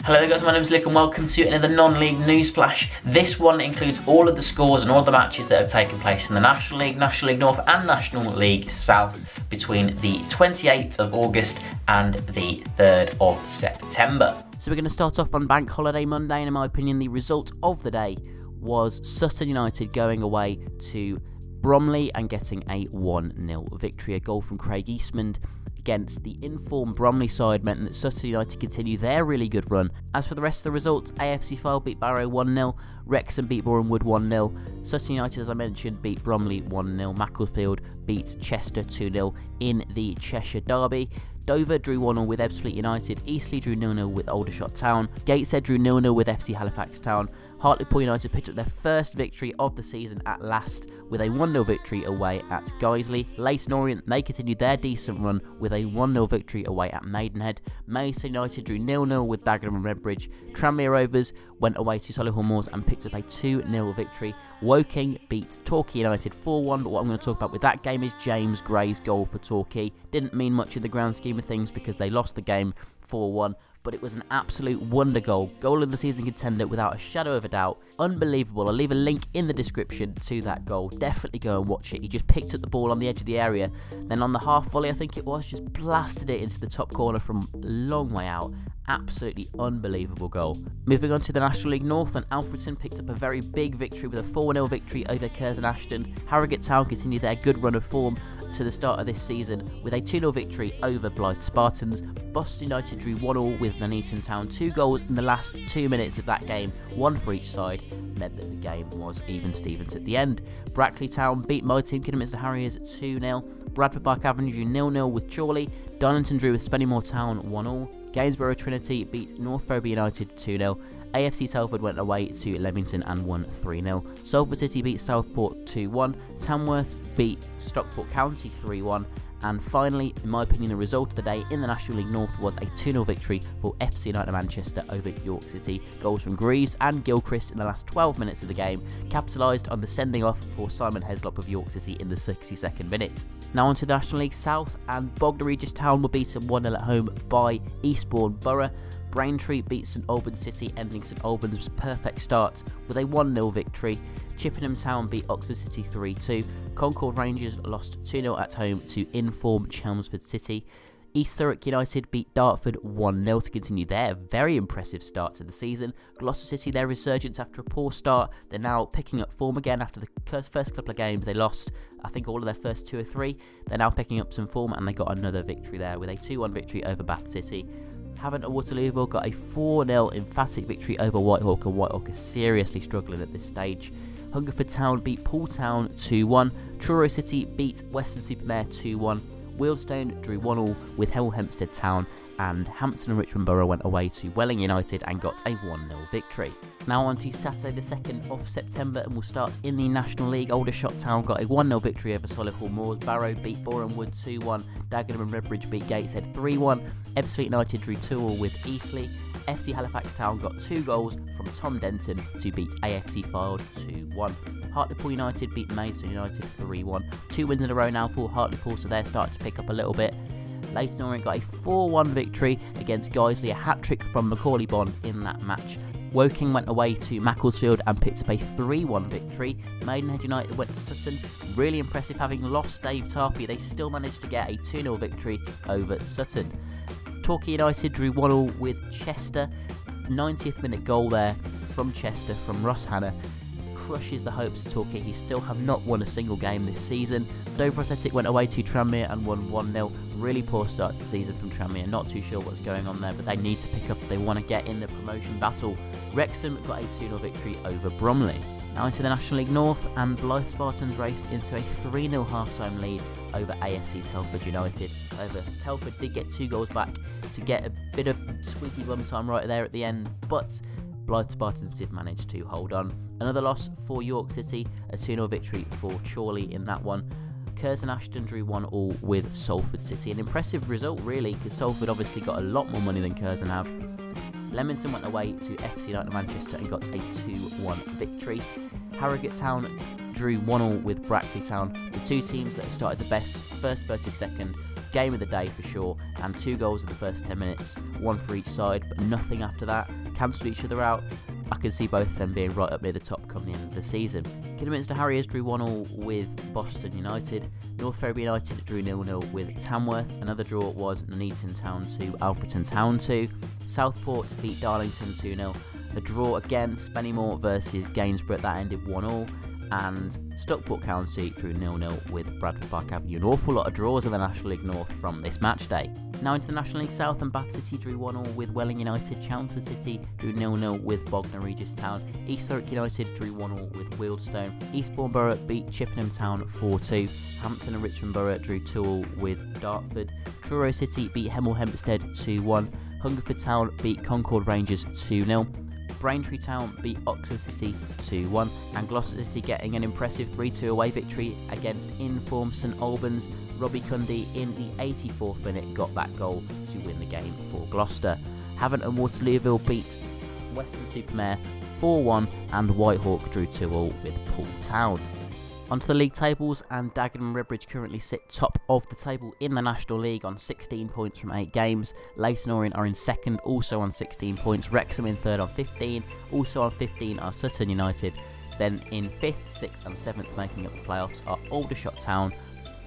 Hello there guys, my name is Luke and welcome to another non-league news flash. This one includes all of the scores and all of the matches that have taken place in the National League North and National League South between the 28th of August and the 3rd of September. So we're going to start off on Bank Holiday Monday, and in my opinion the result of the day was Sutton United going away to Bromley and getting a 1-0 victory. A goal from Craig Eastman against the informed Bromley side meant that Sutton United continue their really good run. As for the rest of the results, AFC Fylde beat Barrow 1-0, Wrexham beat Boreham Wood 1-0, Sutton United, as I mentioned, beat Bromley 1-0, Macclesfield beat Chester 2-0 in the Cheshire Derby. Dover drew 1-0 with Ebbsfleet United, Eastleigh drew 0-0 with Aldershot Town, Gateshead drew 0-0 with FC Halifax Town, Hartlepool United picked up their first victory of the season at last with a 1-0 victory away at Guiseley. Leyton Orient, they continued their decent run with a 1-0 victory away at Maidenhead. Maidstone United drew 0-0 with Dagenham and Redbridge. Tranmere Rovers went away to Solihull Moors and picked up a 2-0 victory. Woking beat Torquay United 4-1, but what I'm going to talk about with that game is James Gray's goal for Torquay. Didn't mean much in the grand scheme of things because they lost the game 4-1. But it was an absolute wonder goal. Goal of the season contender without a shadow of a doubt. Unbelievable. I'll leave a link in the description to that goal. Definitely go and watch it. He just picked up the ball on the edge of the area. Then on the half volley, I think it was, just blasted it into the top corner from a long way out. Absolutely unbelievable goal. Moving on to the National League North, and Alfreton picked up a very big victory with a 4-0 victory over Curzon Ashton. Harrogate Town continued their good run of form to the start of this season with a 2-0 victory over Blyth Spartans. Boston United drew 1-1 with Nuneaton Town. 2 goals in the last 2 minutes of that game, one for each side, meant that the game was even Stevens at the end. Brackley Town beat my team Kidderminster Harriers 2-0. Bradford Park Avenue drew 0-0 with Chorley. Donington drew with Spennymoor Town 1-1. Gainsborough Trinity beat North Ferriby United 2-0. AFC Telford went away to Leamington and won 3-0. Salford City beat Southport 2-1. Tamworth beat Stockport County 3-1. And finally, in my opinion, the result of the day in the National League North was a 2-0 victory for FC United Manchester over York City. Goals from Greaves and Gilchrist in the last 12 minutes of the game capitalised on the sending off for Simon Heslop of York City in the 62nd minute. Now on to the National League South, and Bognor Regis Town were beaten 1-0 at home by Eastbourne Borough. Braintree beat St Albans City, ending St Albans' perfect start with a 1-0 victory. Chippenham Town beat Oxford City 3-2. Concord Rangers lost 2-0 at home to informed Chelmsford City. East Thurrock United beat Dartford 1-0 to continue their very impressive start to the season. Gloucester City, their resurgence after a poor start. They're now picking up form again after the first couple of games. They lost, I think, all of their first 2 or 3. They're now picking up some form and they got another victory there with a 2-1 victory over Bath City. Havant and Waterlooville got a 4-0 emphatic victory over Whitehawk, and Whitehawk is seriously struggling at this stage. Hungerford Town beat Poole Town 2-1. Truro City beat Weston-super-Mare 2-1. Wealdstone drew 1-1 with Hemel Hempstead Town, and Hampton and Richmond Borough went away to Welling United and got a 1-0 victory. Now on to Saturday the 2nd of September, and we'll start in the National League. Aldershot Town got a 1-0 victory over Solihull Moors. Barrow beat Boreham Wood 2-1. Dagenham and Redbridge beat Gateshead 3-1. Ebbsfleet United drew 2-2 with Eastleigh. FC Halifax Town got 2 goals from Tom Denton to beat AFC Fylde 2-1. Hartlepool United beat Maidstone United 3-1. 2 wins in a row now for Hartlepool, so they're starting to pick up a little bit. Leyton Orient got a 4-1 victory against Guiseley, a hat-trick from Macaulay Bonne in that match. Woking went away to Macclesfield and picked up a 3-1 victory. Maidenhead United went to Sutton. Really impressive, having lost Dave Tarpey, they still managed to get a 2-0 victory over Sutton. Torquay United drew 1-1 with Chester. 90th minute goal there from Chester from Ross Hannah crushes the hopes of Torquay, who still have not won a single game this season. Dover Athletic went away to Tranmere and won 1-0. Really poor start to the season from Tranmere. Not too sure what's going on there, but they need to pick up if they want to get in the promotion battle. Wrexham got a 2-0 victory over Bromley. Now into the National League North, and Blyth Spartans raced into a 3-0 half-time lead over AFC Telford United. However, Telford did get 2 goals back to get a bit of squeaky bum time right there at the end, but Blyth Spartans did manage to hold on. Another loss for York City, a 2-0 victory for Chorley in that one. Curzon Ashton drew 1-1 with Salford City. An impressive result really, because Salford obviously got a lot more money than Curzon have. Leamington went away to FC United Manchester and got a 2-1 victory. Harrogate Town drew 1-1 with Brackley Town. The two teams that have started the best, first versus second, game of the day for sure, and 2 goals in the first 10 minutes, 1 for each side, but nothing after that. Cancelled each other out. I can see both of them being right up near the top come the end of the season. Kidderminster Harriers drew 1-1 with Boston United. North Ferriby United drew 0-0 with Tamworth. Another draw was Nuneaton Town 2, Alfreton Town 2. Southport beat Darlington 2-0. A draw again, Spennymoor versus Gainsborough, that ended 1-1. And Stockport County drew 0-0 with Bradford Park Avenue. An awful lot of draws in the National League North from this match day. Now into the National League South, and Bath City drew 1-1 with Welling United. Chelmsford City drew 0-0 with Bognor Regis Town. East Thurrock United drew 1-1 with Wealdstone. Eastbourne Borough beat Chippenham Town 4-2. Hampton and Richmond Borough drew 2-2 with Dartford. Truro City beat Hemel Hempstead 2-1. Hungerford Town beat Concord Rangers 2-0. Braintree Town beat Oxford City 2-1, and Gloucester City getting an impressive 3-2 away victory against in-form St Albans. Robbie Cundy in the 84th minute got that goal to win the game for Gloucester. Havant and Waterlooville beat Weston-super-Mare 4-1, and Whitehawk drew 2-2 with Poole Town. Onto the league tables, and Dagenham and Redbridge currently sit top of the table in the National League on 16 points from 8 games. Leyton Orient are in second, also on 16 points. Wrexham in third on 15. Also on 15 are Sutton United. Then in 5th, 6th and 7th making up the playoffs are Aldershot Town,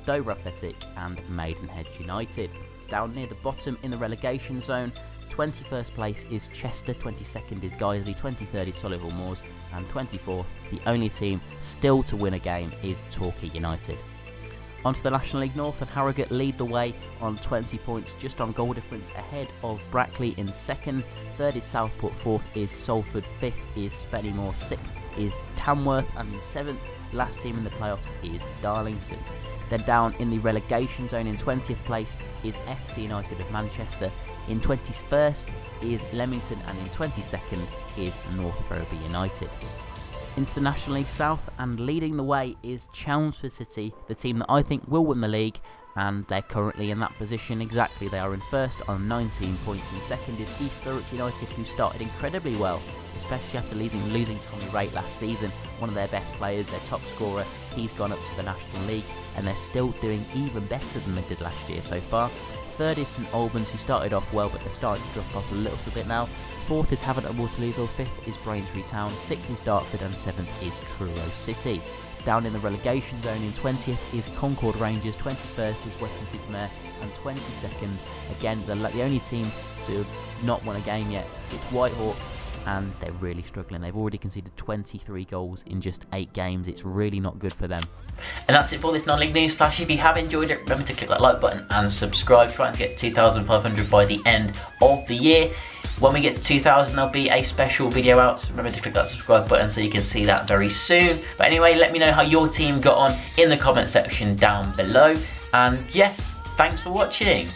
Dover Athletic and Maidenhead United. Down near the bottom in the relegation zone, 21st place is Chester, 22nd is Guiseley, 23rd is Solihull Moors, and 24th, the only team still to win a game, is Torquay United. Onto the National League North, and Harrogate lead the way on 20 points, just on goal difference ahead of Brackley in 2nd. 3rd is Southport, 4th is Salford, 5th is Spennymoor, 6th is Tamworth, and in 7th, last team in the playoffs, is Darlington. Then down in the relegation zone in 20th place is FC United of Manchester. In 21st is Leamington, and in 22nd is North Ferriby United. Into the National League South, and leading the way is Chelmsford City, the team that I think will win the league, and they're currently in that position exactly. They are in first on 19 points, and second is East Thurrock United, who started incredibly well, especially after losing Tommy Raitt last season, one of their best players, their top scorer. He's gone up to the National League, and they're still doing even better than they did last year so far. 3rd is St Albans, who started off well, but they're starting to drop off a little bit now. 4th is Havant and Waterlooville, 5th is Braintree Town, 6th is Dartford, and 7th is Truro City. Down in the relegation zone in 20th is Concord Rangers, 21st is Weston-super-Mare, and 22nd, again, the only team to not win a game yet, it's Whitehawk, and they're really struggling. They've already conceded 23 goals in just 8 games. It's really not good for them. And that's it for this non-league news flash. If you have enjoyed it, remember to click that like button and subscribe. Trying to get 2,500 by the end of the year. When we get to 2,000, there'll be a special video out, so remember to click that subscribe button so you can see that very soon. But anyway, let me know how your team got on in the comment section down below. And yeah, thanks for watching.